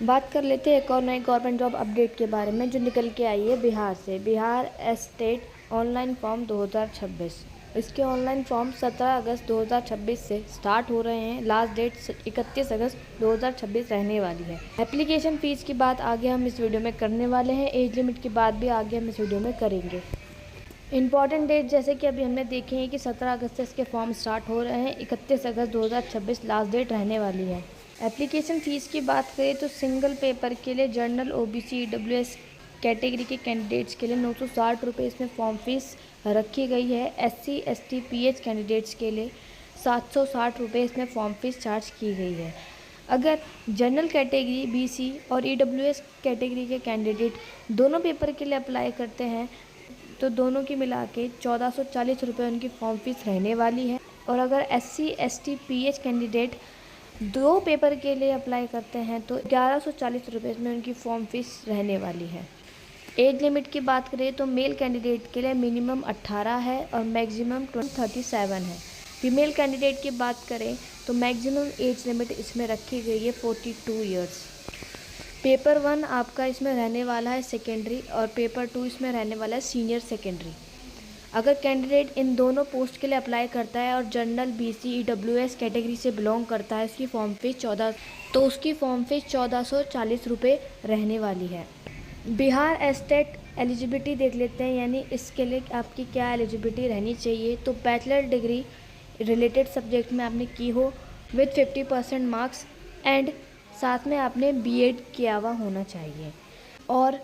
बात कर लेते हैं एक और नई गवर्नमेंट जॉब अपडेट के बारे में जो निकल के आई है बिहार से। Bihar estate online form 2026। इसके ऑनलाइन फॉर्म 17 अगस्त 2026 से स्टार्ट हो रहे हैं। लास्ट डेट 31 अगस्त 2026 रहने वाली है। एप्लीकेशन फ़ीस की बात आगे हम इस वीडियो में करने वाले हैं। एज लिमिट की बात भी आगे हम इस वीडियो में करेंगे। इंपॉर्टेंट डेट जैसे कि अभी हमने देखे हैं कि 17 अगस्त से इसके फॉर्म स्टार्ट हो रहे हैं। 31 अगस्त 2026 लास्ट डेट रहने वाली है। एप्लीकेशन फ़ीस की बात करें तो सिंगल पेपर के लिए जनरल ओबीसी ईडब्ल्यूएस कैटेगरी के कैंडिडेट्स के लिए 960 रुपये इसमें फॉर्म फीस रखी गई है। एससी एसटी पीएच कैंडिडेट्स के लिए 760 रुपये इसमें फॉर्म फीस चार्ज की गई है। अगर जनरल कैटेगरी बीसी और ईडब्ल्यूएस कैटेगरी के कैंडिडेट दोनों पेपर के लिए अप्लाई करते हैं तो दोनों की मिला के 1440 रुपये उनकी फॉर्म फीस रहने वाली है। और अगर एससी एसटी पीएच कैंडिडेट दो पेपर के लिए अप्लाई करते हैं तो 1140 रुपये में उनकी फॉर्म फीस रहने वाली है। एज लिमिट की बात करें तो मेल कैंडिडेट के लिए मिनिमम 18 है और मैक्सिमम 37 है। फीमेल कैंडिडेट की बात करें तो मैक्सिमम एज लिमिट इसमें रखी गई है 42 ईयर्स। पेपर 1 आपका इसमें रहने वाला है सेकेंडरी और पेपर 2 इसमें रहने वाला है सीनियर सेकेंडरी। अगर कैंडिडेट इन दोनों पोस्ट के लिए अप्लाई करता है और जनरल बीसी ईडब्ल्यूएस कैटेगरी से बिलोंग करता है उसकी फॉर्म फीस 1440 रुपये रहने वाली है। बिहार एस्टेट एलिजिबिलिटी देख लेते हैं, यानी इसके लिए आपकी क्या एलिजिबिलिटी रहनी चाहिए। तो बैचलर डिग्री रिलेटेड सब्जेक्ट में आपने की हो विथ 50% मार्क्स एंड साथ में आपने बीएड किया हुआ होना चाहिए और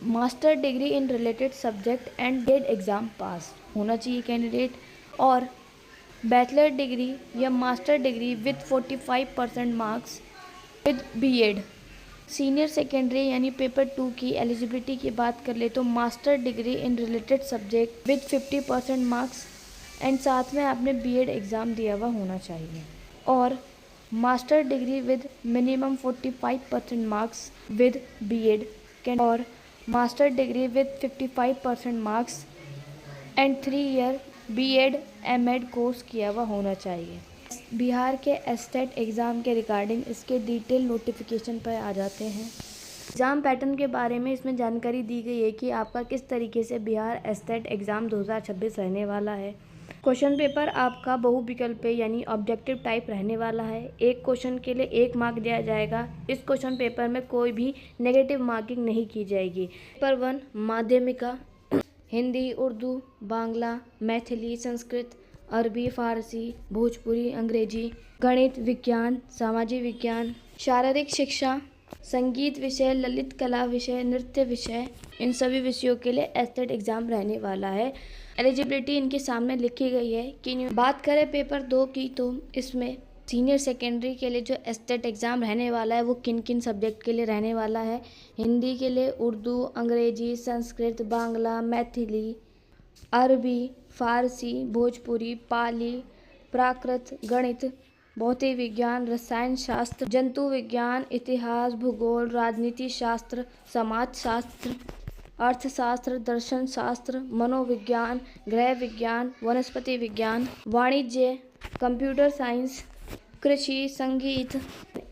master degree in related subject and GATE exam pass होना चाहिए कैंडिडेट। और बैचलर डिग्री या master degree with 45% marks with BEd. Senior secondary यानी पेपर 2 की एलिजिबिलिटी की बात कर ले तो master degree in related subject with 50% marks and साथ में आपने बीएड एग्ज़ाम दिया हुआ होना चाहिए। और master degree with minimum 45% marks with BEd और master degree with 55% marks and 3 year BEd MEd course किया हुआ होना चाहिए। बिहार के एस्टेट एग्ज़ाम के रिगार्डिंग इसके डिटेल नोटिफिकेशन पर आ जाते हैं। एग्ज़ाम पैटर्न के बारे में इसमें जानकारी दी गई है कि आपका किस तरीके से बिहार एस्टेट एग्ज़ाम 2026 रहने वाला है। क्वेश्चन पेपर आपका बहुविकल्पीय यानी ऑब्जेक्टिव टाइप रहने वाला है। एक क्वेश्चन के लिए 1 मार्क दिया जाएगा। इस क्वेश्चन पेपर में कोई भी नेगेटिव मार्किंग नहीं की जाएगी। पेपर 1 माध्यमिका हिंदी, उर्दू, बांग्ला, मैथिली, संस्कृत, अरबी, फारसी, भोजपुरी, अंग्रेजी, गणित, विज्ञान, सामाजिक विज्ञान, शारीरिक शिक्षा, संगीत विषय, ललित कला विषय, नृत्य विषय, इन सभी विषयों के लिए एस्टेट एग्ज़ाम रहने वाला है। एलिजिबिलिटी इनके सामने लिखी गई है कि बात करें पेपर 2 की तो इसमें सीनियर सेकेंडरी के लिए जो एस्टेट एग्ज़ाम रहने वाला है वो किन किन सब्जेक्ट के लिए रहने वाला है। हिंदी के लिए उर्दू, अंग्रेजी, संस्कृत, बांग्ला, मैथिली, अरबी, फारसी, भोजपुरी, पाली, प्राकृत, गणित, भौतिक विज्ञान, रसायन शास्त्र, जंतु विज्ञान, इतिहास, भूगोल, राजनीति शास्त्र, समाज शास्त्र, अर्थशास्त्र, दर्शन शास्त्र, मनोविज्ञान, गृह विज्ञान, वनस्पति विज्ञान, वाणिज्य, कंप्यूटर साइंस, कृषि, संगीत,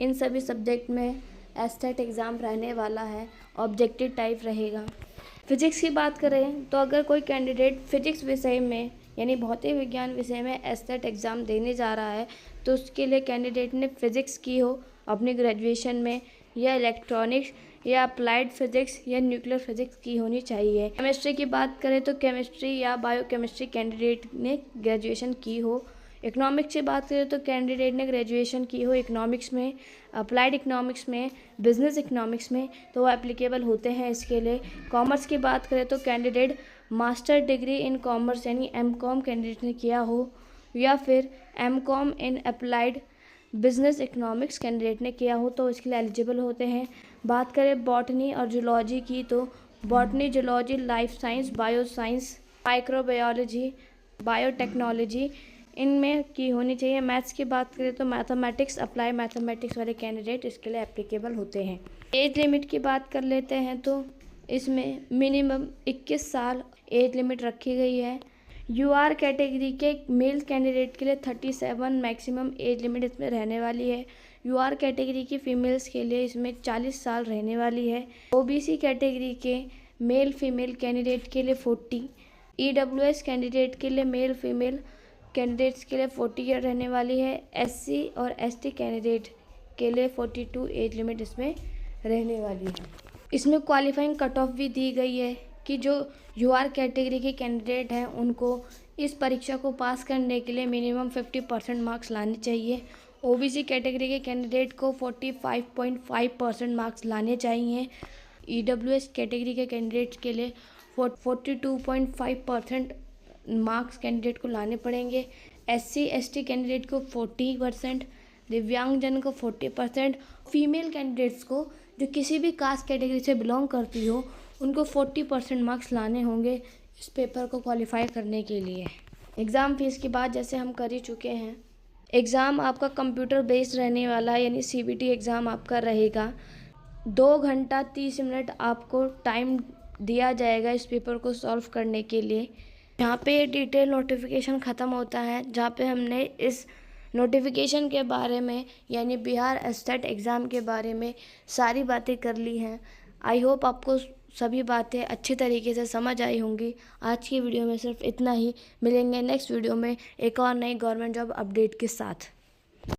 इन सभी सब्जेक्ट में एस्टेट एग्ज़ाम रहने वाला है। ऑब्जेक्टिव टाइप रहेगा। फिजिक्स की बात करें तो अगर कोई कैंडिडेट फिजिक्स विषय में यानी भौतिक विज्ञान विषय में एस्टेट एग्ज़ाम देने जा रहा है तो उसके लिए कैंडिडेट ने फिज़िक्स की हो अपनी ग्रेजुएशन में या इलेक्ट्रॉनिक्स या अप्लाइड फिज़िक्स या न्यूक्लियर फिज़िक्स की होनी चाहिए। केमिस्ट्री की बात करें तो केमिस्ट्री या बायोकेमिस्ट्री कैंडिडेट ने ग्रेजुएशन की हो। इकोनॉमिक्स की बात करें तो कैंडिडेट ने ग्रेजुएशन की हो इकोनॉमिक्स में, अप्लाइड इकोनॉमिक्स में, बिजनेस इकोनॉमिक्स में, तो वो एप्लीकेबल होते हैं इसके लिए। कॉमर्स की बात करें तो candidate master degree in commerce यानी एमकॉम कैंडिडेट ने किया हो या फिर MCom in applied business economics candidate ने किया हो तो इसके लिए एलिजिबल होते हैं। बात करें बॉटनी और जूलॉजी की तो botany, zoology, life science, bio science, microbiology, biotechnology इनमें की होनी चाहिए। मैथ्स की बात करें तो मैथमेटिक्स, अप्लाई मैथमेटिक्स वाले कैंडिडेट इसके लिए एप्लीकेबल होते हैं। एज लिमिट की बात कर लेते हैं तो इसमें मिनिमम 21 साल एज लिमिट रखी गई है। यूआर कैटेगरी के मेल कैंडिडेट के लिए 37 मैक्सिमम एज लिमिट इसमें रहने वाली है। यूआर कैटेगरी की फ़ीमेल्स के लिए इसमें 40 साल रहने वाली है। ओबीसी कैटेगरी के मेल फीमेल कैंडिडेट के लिए 40, ईडब्ल्यूएस कैंडिडेट के लिए मेल फीमेल कैंडिडेट्स के लिए 40 ईयर रहने वाली है। एससी और एसटी कैंडिडेट के लिए 42 एज लिमिट इसमें रहने वाली है। इसमें क्वालिफाइंग कट ऑफ भी दी गई है कि जो यूआर कैटेगरी के कैंडिडेट हैं उनको इस परीक्षा को पास करने के लिए मिनिमम 50% मार्क्स लाने चाहिए। ओबीसी कैटेगरी के कैंडिडेट को 45.5% मार्क्स लाने चाहिए। ईडब्ल्यूएस कैटेगरी के कैंडिडेट के लिए 42.5% मार्क्स कैंडिडेट को लाने पड़ेंगे। एससी एसटी कैंडिडेट को 40%, दिव्यांगजन को 40%, फीमेल कैंडिडेट्स को जो किसी भी कास्ट कैटेगरी से बिलोंग करती हो उनको 40% मार्क्स लाने होंगे इस पेपर को क्वालिफाई करने के लिए। एग्ज़ाम फीस की बात जैसे हम कर ही चुके हैं। एग्ज़ाम आपका कंप्यूटर बेस्ड रहने वाला है, यानी सीबीटी एग्ज़ाम आपका रहेगा। 2 घंटा 30 मिनट आपको टाइम दिया जाएगा इस पेपर को सॉल्व करने के लिए। यहाँ पे डिटेल नोटिफिकेशन ख़त्म होता है, जहाँ पे हमने इस नोटिफिकेशन के बारे में यानी बिहार एस्टेट एग्ज़ाम के बारे में सारी बातें कर ली हैं। आई होप आपको सभी बातें अच्छी तरीके से समझ आई होंगी। आज की वीडियो में सिर्फ इतना ही। मिलेंगे नेक्स्ट वीडियो में एक और नई गवर्नमेंट जॉब अपडेट के साथ।